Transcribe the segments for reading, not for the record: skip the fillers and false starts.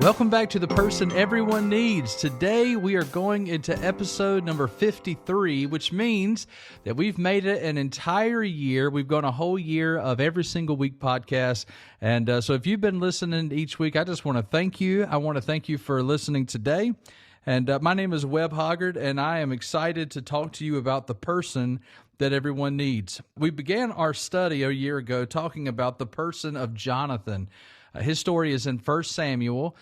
Welcome back to The Person Everyone Needs. Today we are going into episode number 53, which means that we've made it an entire year. We've gone a whole year of every single week podcast. And so if you've been listening each week, I just want to thank you. I want to thank you for listening today. And my name is Webb Hoggard, and I am excited to talk to you about the person that everyone needs. We began our study a year ago talking about the person of Jonathan. His story is in 1 Samuel.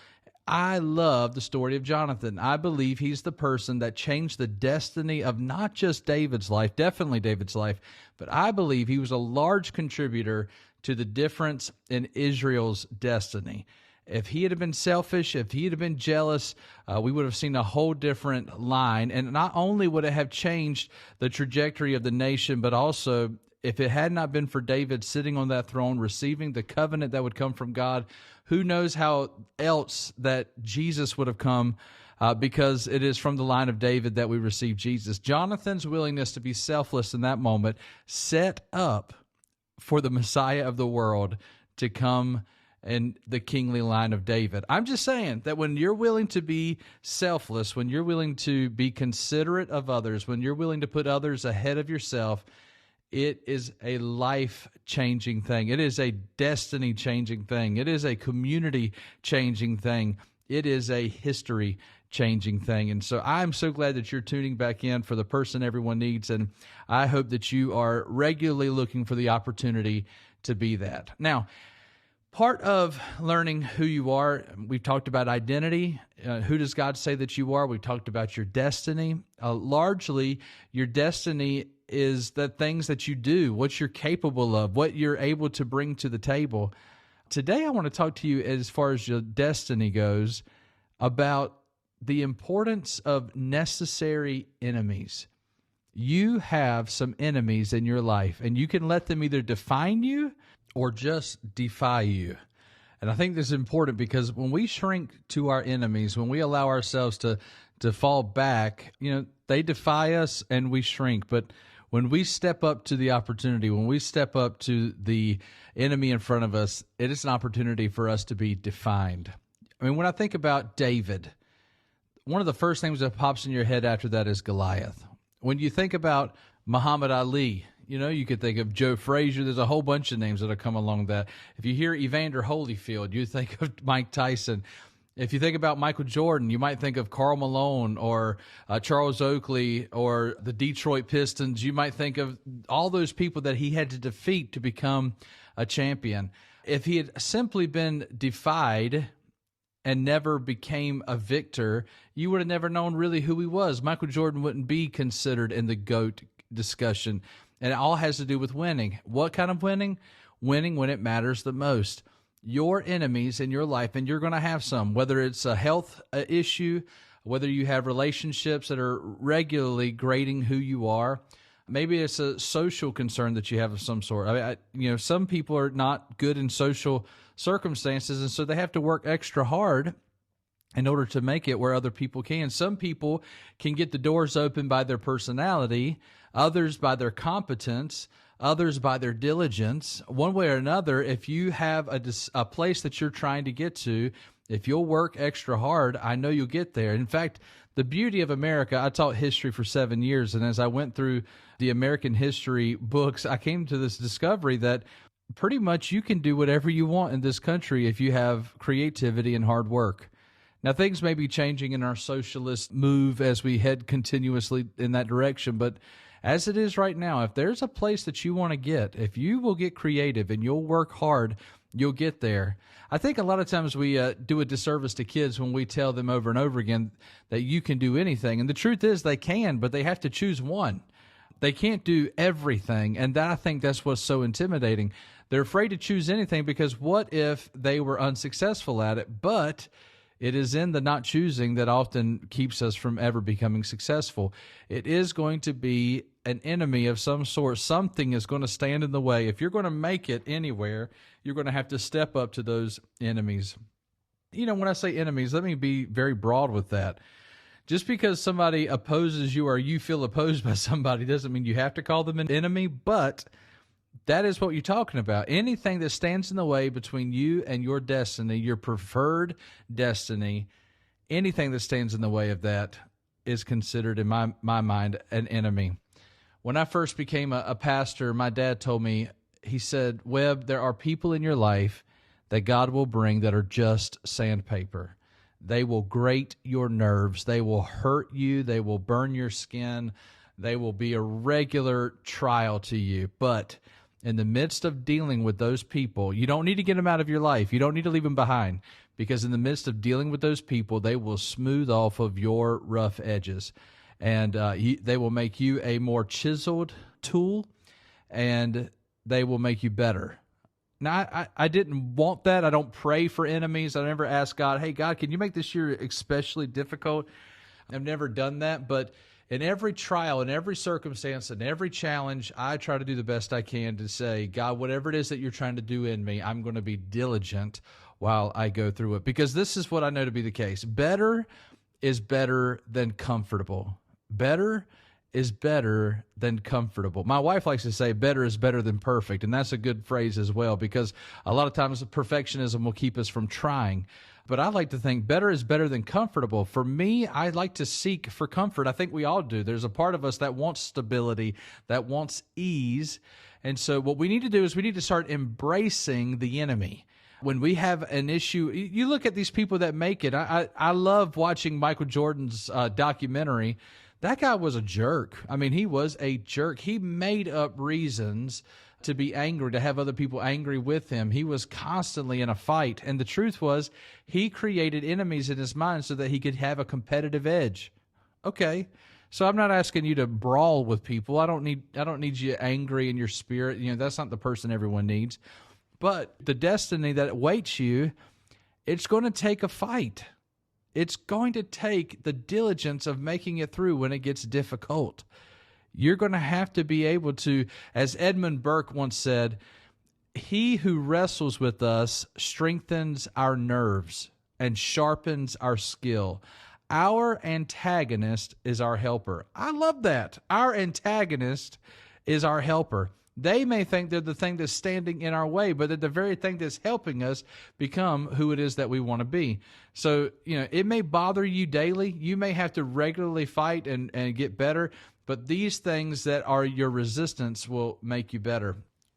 I love the story of Jonathan. I believe he's the person that changed the destiny of not just David's life, definitely David's life, but I believe he was a large contributor to the difference in Israel's destiny. If he had been selfish, if he had been jealous, we would have seen a whole different line. And not only would it have changed the trajectory of the nation, but also if it had not been for David sitting on that throne, receiving the covenant that would come from God, who knows how else that Jesus would have come, because it is from the line of David that we receive Jesus. Jonathan's willingness to be selfless in that moment set up for the Messiah of the world to come in the kingly line of David. I'm just saying that when you're willing to be selfless, when you're willing to be considerate of others, when you're willing to put others ahead of yourself, it is a life-changing thing. It is a destiny-changing thing. It is a community-changing thing. It is a history-changing thing. And so I'm so glad that you're tuning back in for the person everyone needs, and I hope that you are regularly looking for the opportunity to be that. Now, part of learning who you are, we've talked about identity. Who does God say that you are? We've talked about your destiny. Largely, your destiny is the things that you do, what you're capable of, what you're able to bring to the table. Today, I want to talk to you as far as your destiny goes about the importance of necessary enemies. You have some enemies in your life, and you can let them either define you or just defy you. And I think this is important because when we shrink to our enemies, when we allow ourselves to fall back, they defy us and we shrink. But when we step up to the opportunity, when we step up to the enemy in front of us, it is an opportunity for us to be defined. I mean, when I think about David, one of the first things that pops in your head after that is Goliath. When you think about Muhammad Ali, you could think of Joe Frazier. There's a whole bunch of names that have come along that. If you hear Evander Holyfield, you think of Mike Tyson. If you think about Michael Jordan, you might think of Karl Malone or Charles Oakley or the Detroit Pistons. You might think of all those people that he had to defeat to become a champion. If he had simply been defied and never became a victor, you would have never known really who he was. Michael Jordan wouldn't be considered in the GOAT discussion. And it all has to do with winning. What kind of winning? Winning when it matters the most. Your enemies in your life, and you're going to have some, whether it's a health issue, whether you have relationships that are regularly grading who you are. Maybe it's a social concern that you have of some sort. Some people are not good in social circumstances, and so they have to work extra hard in order to make it where other people can. Some people can get the doors open by their personality, others by their competence, others by their diligence. One way or another, if you have a place that you're trying to get to, if you'll work extra hard, I know you'll get there. In fact, the beauty of America, I taught history for 7 years, and as I went through the American history books, I came to this discovery that pretty much you can do whatever you want in this country if you have creativity and hard work. Now, things may be changing in our socialist move as we head continuously in that direction, but as it is right now, if there's a place that you want to get, if you will get creative and you'll work hard, you'll get there. I think a lot of times we do a disservice to kids when we tell them over and over again that you can do anything. And the truth is they can, but they have to choose one. They can't do everything, and I think that's what's so intimidating. They're afraid to choose anything because what if they were unsuccessful at it? But it is in the not choosing that often keeps us from ever becoming successful. It is going to be an enemy of some sort. Something is going to stand in the way. If you're going to make it anywhere, you're going to have to step up to those enemies. When I say enemies, let me be very broad with that. Just because somebody opposes you or you feel opposed by somebody doesn't mean you have to call them an enemy, but That is what you're talking about. Anything that stands in the way between you and your destiny, your preferred destiny, anything that stands in the way of that is considered, in my mind, an enemy. When I first became a pastor, my dad told me, he said, Webb, there are people in your life that God will bring that are just sandpaper. They will grate your nerves. They will hurt you. They will burn your skin. They will be a regular trial to you. But in the midst of dealing with those people, you don't need to get them out of your life. You don't need to leave them behind, because in the midst of dealing with those people, they will smooth off of your rough edges, and they will make you a more chiseled tool, and they will make you better. Now, I didn't want that. I don't pray for enemies. I never ask God, hey, God, can you make this year especially difficult? I've never done that, but in every trial, in every circumstance, in every challenge, I try to do the best I can to say, God, whatever it is that you're trying to do in me, I'm going to be diligent while I go through it. Because this is what I know to be the case. Better is better than comfortable. Better is better than comfortable. My wife likes to say better is better than perfect, and that's a good phrase as well, because a lot of times perfectionism will keep us from trying. But I like to think better is better than comfortable. For me, I like to seek for comfort. I think we all do. There's a part of us that wants stability, that wants ease. And so what we need to do is we need to start embracing the enemy. When we have an issue, you look at these people that make it. I love watching Michael Jordan's documentary. That guy was a jerk. I mean, he was a jerk. He made up reasons to be angry, to have other people angry with him. He was constantly in a fight. And the truth was, he created enemies in his mind so that he could have a competitive edge. Okay. So I'm not asking you to brawl with people. I don't need you angry in your spirit. You know, that's not the person everyone needs. But the destiny that awaits you, it's going to take a fight. It's going to take the diligence of making it through when it gets difficult. You're going to have to be able to, as Edmund Burke once said, he who wrestles with us strengthens our nerves and sharpens our skill. Our antagonist is our helper. I love that. Our antagonist is our helper. They may think they're the thing that's standing in our way, but they're the very thing that's helping us become who it is that we want to be. So, you know, it may bother you daily. You may have to regularly fight and get better, but these things that are your resistance will make you better.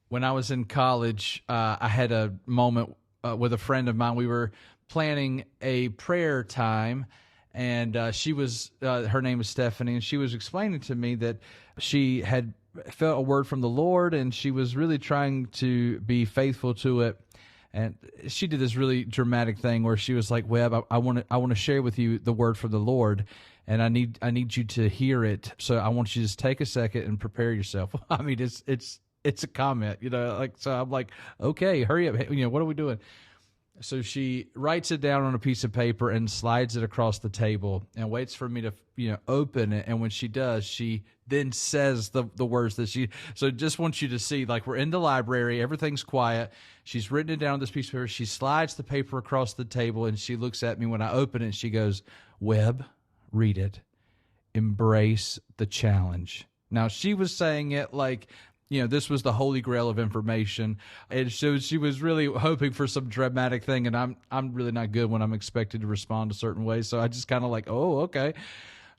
When I was in college, I had a moment with a friend of mine. We were planning a prayer time, and she was, her name is Stephanie, and she was explaining to me that she had felt a word from the Lord, and she was really trying to be faithful to it. And she did this really dramatic thing where she was like, Webb, I want to share with you the word from the Lord, and I need you to hear it. So I want you to just take a second and prepare yourself. I mean, it's a comment, you know, like, so I'm like, okay, hurry up. You know, what are we doing? So she writes it down on a piece of paper and slides it across the table and waits for me to, you know, open it. And when she does, she then says the words that so just wants you to see, like, we're in the library, everything's quiet. She's written it down on this piece of paper. She slides the paper across the table, and she looks at me when I open it, and she goes, Webb, read it. Embrace the challenge. Now, she was saying it like, you know, this was the holy grail of information, and so she was really hoping for some dramatic thing, and I'm really not good when I'm expected to respond a certain way, so I just kind of like, oh, okay.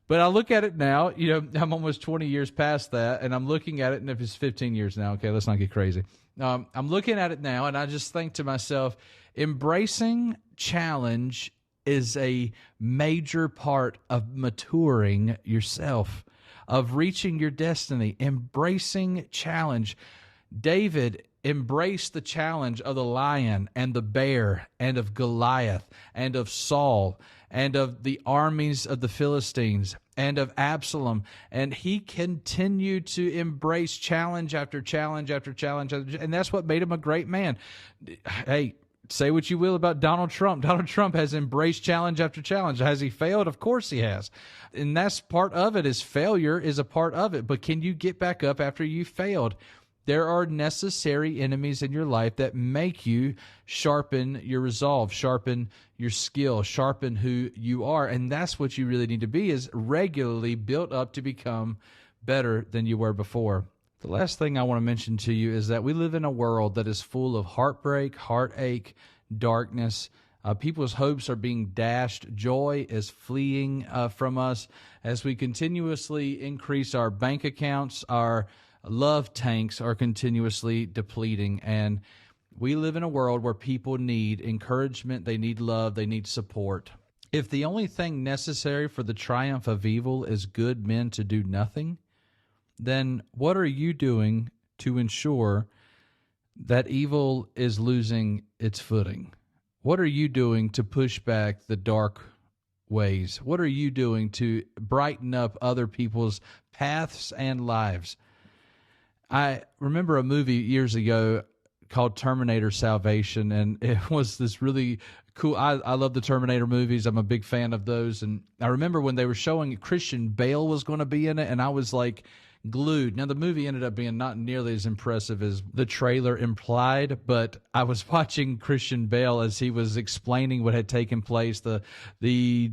But I look at it now, you know, I'm almost 20 years past that, and I'm looking at it, and if it's 15 years now, okay, let's not get crazy. I'm looking at it now, and I just think to myself, embracing challenge is a major part of maturing yourself, of reaching your destiny. Embracing challenge. David embraced the challenge of the lion and the bear and of Goliath and of Saul and of the armies of the Philistines and of Absalom. And he continued to embrace challenge after challenge after challenge. And that's what made him a great man. Hey, say what you will about Donald Trump. Donald Trump has embraced challenge after challenge. Has he failed? Of course he has. And that's part of it, is failure is a part of it. But can you get back up after you failed? There are necessary enemies in your life that make you sharpen your resolve, sharpen your skill, sharpen who you are. And that's what you really need to be, is regularly built up to become better than you were before. The last thing I want to mention to you is that we live in a world that is full of heartbreak, heartache, darkness. People's hopes are being dashed. Joy is fleeing from us as we continuously increase our bank accounts. Our love tanks are continuously depleting. And we live in a world where people need encouragement, they need love, they need support. If the only thing necessary for the triumph of evil is good men to do nothing, then what are you doing to ensure that evil is losing its footing? What are you doing to push back the dark ways? What are you doing to brighten up other people's paths and lives? I remember a movie years ago called Terminator Salvation, and it was this really cool. I love the Terminator movies. I'm a big fan of those. And I remember when they were showing Christian Bale was going to be in it, and I was like, glued. Now, the movie ended up being not nearly as impressive as the trailer implied, but I was watching Christian Bale as he was explaining what had taken place. The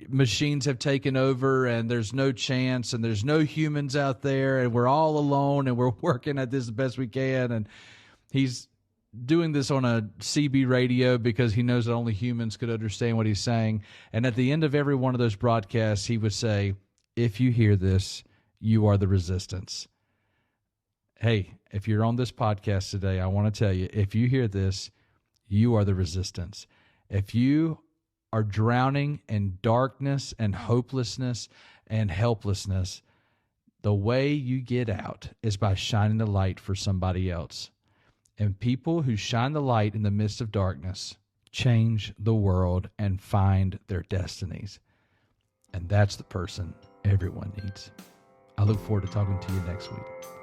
machines have taken over, and there's no chance, and there's no humans out there, and we're all alone, and we're working at this the best we can. And he's doing this on a CB radio because he knows that only humans could understand what he's saying. And at the end of every one of those broadcasts, he would say, "If you hear this, you are the resistance." Hey, if you're on this podcast today, I want to tell you, if you hear this, you are the resistance. If you are drowning in darkness and hopelessness and helplessness, the way you get out is by shining the light for somebody else. And people who shine the light in the midst of darkness change the world and find their destinies. And that's the person everyone needs. I look forward to talking to you next week.